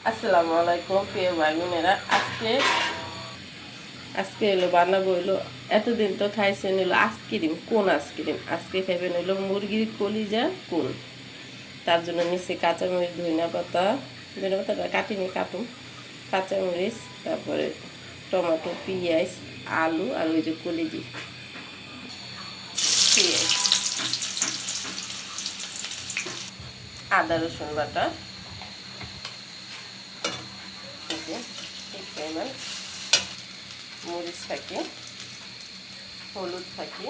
আসসালামু আলাইকুম প্রিয় ভাই বোনেরা। আজকে এলো বানাবো হলো, এতদিন তো খাইছেন হলো আইসক্রিম। কোন আইসক্রিম? আজকে খাইবেন হলো মুরগির কলিজা কোন। তার জন্য নিচে কাঁচামরিচ, ধনিয়া পাতাটা কাটিনি, কাটুন। কাঁচামরিচ, তারপরে টমেটো, পেঁয়াজ, আলু আর ওই যে কলিজি পেঁয়াজ, আদা রসুন বাটা, পরিমাণ মরিচ থাকি, হলুদ থাকি,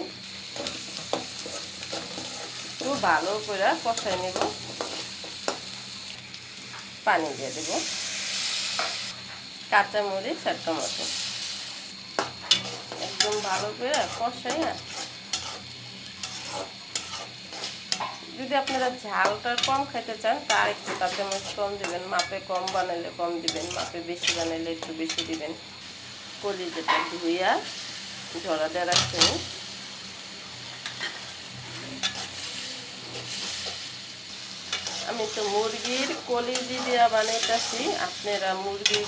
একটু ভালো করে কষাই নেব। পানি দিয়ে দেব, কাঁচামরিচ আর টমেটো একদম ভালো করে কষাই। যদি আপনারা ঝালটা কম খেতে চান তার একটু কাঁচামরিচ কম দিবেন, মাপে কম বানাইলে কম দিবেন, মাপে বেশি বানাইলে একটু বেশি দিবেন। কলিজাটা ধুইয়া ঝরা দিয়ে রাখছেন। আমি তো মুরগির কলিজি দিয়া বানাইতেছি, আপনারা মুরগির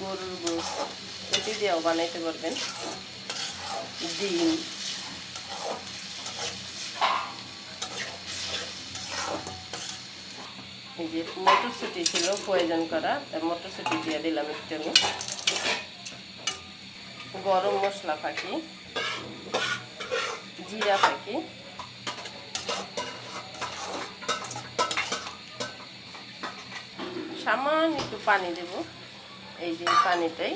গরুর গোশ এটি দিয়েও বানাইতে পারবেন। ডিম, এই যে মটরশুঁটি ছিল প্রয়োজন করা, মটরশুঁটি দিয়ে দিলাম একটু। আমি গরম মশলা ফাঁকি, জিরা ফাঁকি, সামান্য একটু পানি দেব। এই যে পানিটাই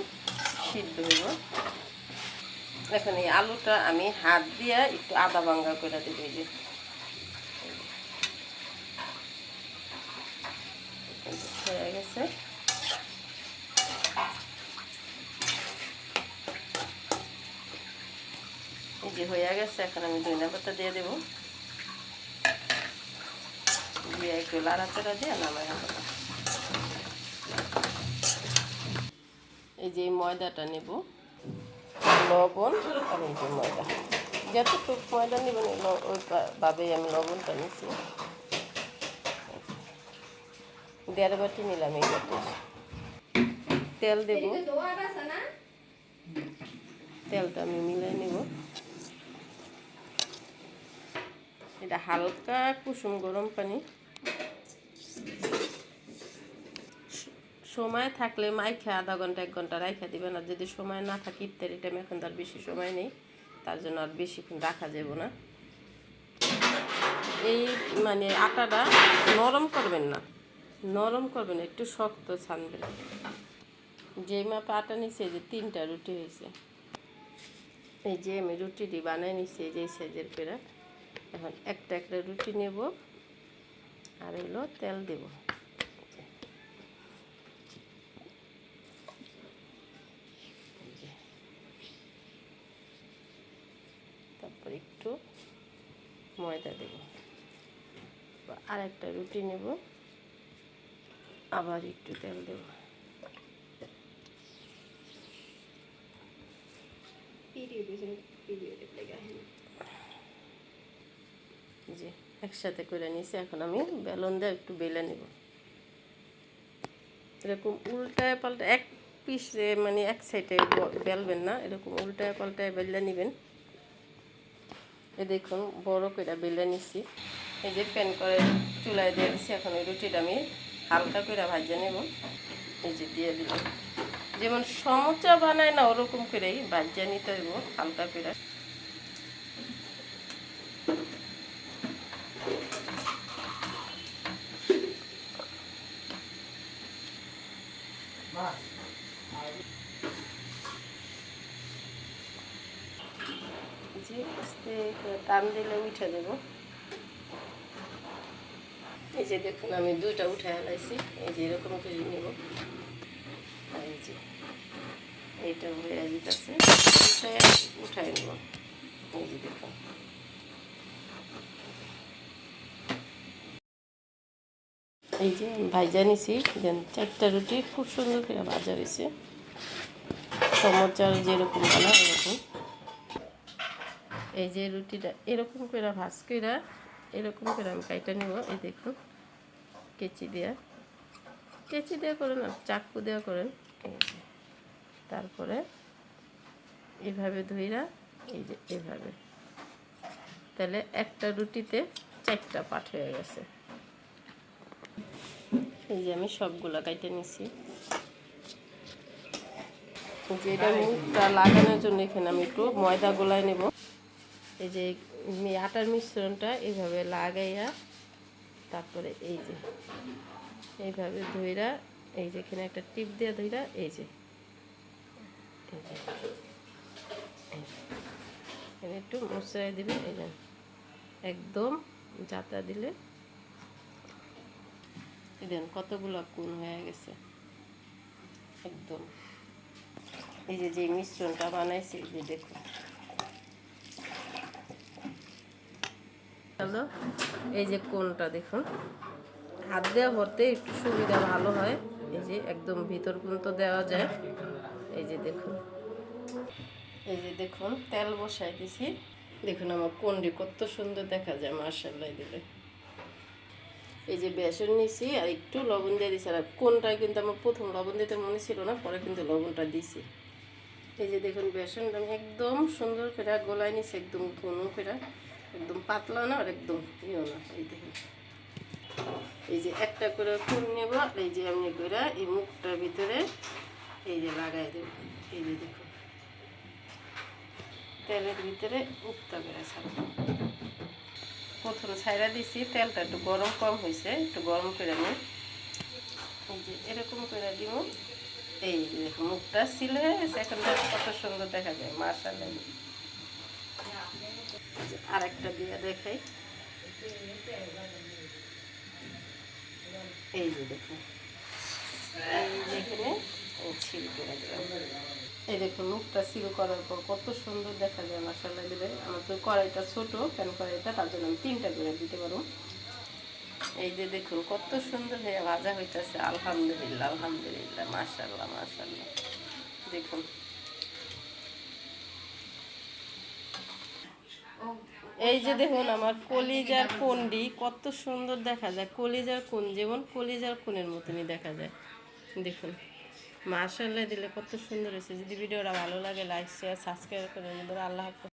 সিদ্ধ হইব। এখন এই আলুটা আমি হাত দিয়ে একটু আদা ভাঙ্গা করে দেবো। এই যে হয়ে গেছে। এই যে হয়ে গেছে, এখন আমি ধনিয়া পাতা দিয়ে দেবো। দিয়ে একটু লাড়াচাড়া দিয়ে নামাই হবে। এই যে ময়দাটা নেব, লবণ আর এই যে ময়দা, যতটুকু ময়দা নেবেন ওইভাবেই আমি লবণটা নিচ্ছি। 1.5 বাটি নিলাম এই বাটি। তেল দেব, তেলটা আমি মিলাই নেব। এটা হালকা কুসুম গরম পানি। সময় থাকলে মাইখা আধা ঘন্টা 1 ঘন্টা রাখা দিবেন। আর যদি সময় না থাকে, ইফতারি টাইম এখন তার বেশি সময় নেই, তার জন্য আর বেশিক্ষণ রাখা যাব না। এই মানে আটাটা নরম করবেন না, নরম করবেন, একটু শক্ত ছানবেন। যেই মাপে আটা নিচ্ছে, যে 3টা রুটি হয়েছে। এই যে আমি রুটিটি বানাই নিচ্ছি, এই যে সাইজের পেরা। এখন একটা একটা রুটি নেব আর হলো তেল দেব। তারপর একটু ময়দা দেব, আর একটা রুটি নেব, আবার একটু তেল দেব। যে একসাথে করে নিছি। এখন আমি বেলন দিয়ে একটু বেলে নেব। এরকম উল্টায় পাল্টায় এক পিসে, মানে এক সাইডে বেলবেন না, এরকম উল্টায় পাল্টায় বেলে নেবেন। এ দেখুন বড় করে বেলে নিছি। এই যে প্যান করে চুলায় দিয়ে দিচ্ছি। এখন ওই রুটিটা আমি হালকা করে ভাজে নেব। এই যে দিয়ে দিলাম, যেমন সমুচা বানায় না ওরকম করেই ভাজে নিতে হইব হালকা করে। যে আস্তে টান দিলে উঠে দেবো। এই যে দেখুন আমি 2টা উঠে আনাইছি। এই যে এরকম করে নেব। আর এই যে এইটা হয়ে যেতেছে, উঠাই নেব। এই যে দেখুন, এই যে ভাজা নিছি। দেন 4টা রুটি খুব সুন্দর করে ভাজা হয়েছে, সমোচার যেরকম বানায় এরকম। এই যে রুটিটা এরকম করে ভাজ করে এরকম করে আমি কাইটা নেব। এই দেখুন কেচি দিয়া কেচি দেওয়া করেন আর চাকু দেওয়া করেন। তারপরে এভাবে ধইরা এই যে এভাবে, তাহলে একটা রুটিতে 4টা পাট হয়ে গেছে। এই যে আমি সবগুলা কাইটে নিছি। যে এটা মুখটা লাগানোর জন্য এখানে আমি একটু ময়দা গোলায় নেব। এই যে আটার মিশ্রণটা এইভাবে লাগাইয়া তারপরে এই যে এইভাবে ধইরা এই যে এখানে একটা টিপ দিয়ে ধইরা এই যে এখানে একটু মশলাই দিবে। এই যে একদম জাতা দিলে দেন কতগুলো কোণ হয়ে গেছে একদম। এই যে যে মিশ্রণটা বানাইছি যে দেখুন, হ্যালো এই যে কোণটা দেখুন, হাত দেওয়া ভরতে একটু সুবিধা ভালো হয়। এই যে একদম ভিতর পর্যন্ত দেওয়া যায়। এই যে দেখুন, এই যে দেখুন তেল বসাই দিছি। দেখুন আমার কোণটি কত সুন্দর দেখা যায় মাশাআল্লাহ দিলে। এই যে বেসন নিছি আর একটু লবণ দিয়ে দিছি। আর কোনটায় কিন্তু আমার প্রথম লবণ দিতে মনে ছিল না, পরে কিন্তু লবণটা দিছি। এই যে দেখুন বেসনটা আমি একদম সুন্দর করে গোলায় নিছি, একদম ঘন করে, একদম পাতলা না আর একদম ইয়েও না। এই দেখুন এই যে একটা করে কোণ নেব, এই যে এমনি করে এই মুখটার ভিতরে এই যে লাগাই দেব। এই যে দেখুন তেলের ভিতরে মুখটা করে ছাড়ব। প্রথমে ছাইড়া দিছি, তেলটা একটু গরম কম হয়েছে, একটু গরম করে নিই। এই যে এরকম করে দিব। এই দেখুন মুখটা সিল হয়ে গেছে, এখন কত সুন্দর দেখা যায় মাশাআল্লাহ। আর একটা দিয়ে দেখাই। এই যে দেখুন এই যেখানে সিল করে দিলাম। এই দেখুন মুখটা সিল করার পর কত সুন্দর দেখা যায় মাশাআল্লাহ দিলে। আমার তো কড়াইটা ছোট, প্যান কড়াইটা, তার জন্য আমি 3টা করে দিতে পারবো। এই যে দেখুন কত সুন্দর হয়ে ভাজা হইতেছে। আলহামদুলিল্লাহ আলহামদুলিল্লাহ মাশাআল্লাহ মাশাআল্লাহ। দেখুন এই যে দেখুন আমার কলিজার কোণটি কত সুন্দর দেখা যায়। কলিজার কোণ যেমন কলিজার কোণের মতনই দেখা যায়। দেখুন মাশাআল্লাহ দিলে কত সুন্দর হয়েছে। যদি ভিডিওটা ভালো লাগে লাইক শেয়ার সাবস্ক্রাইব করে। আল্লাহ হাফেজ।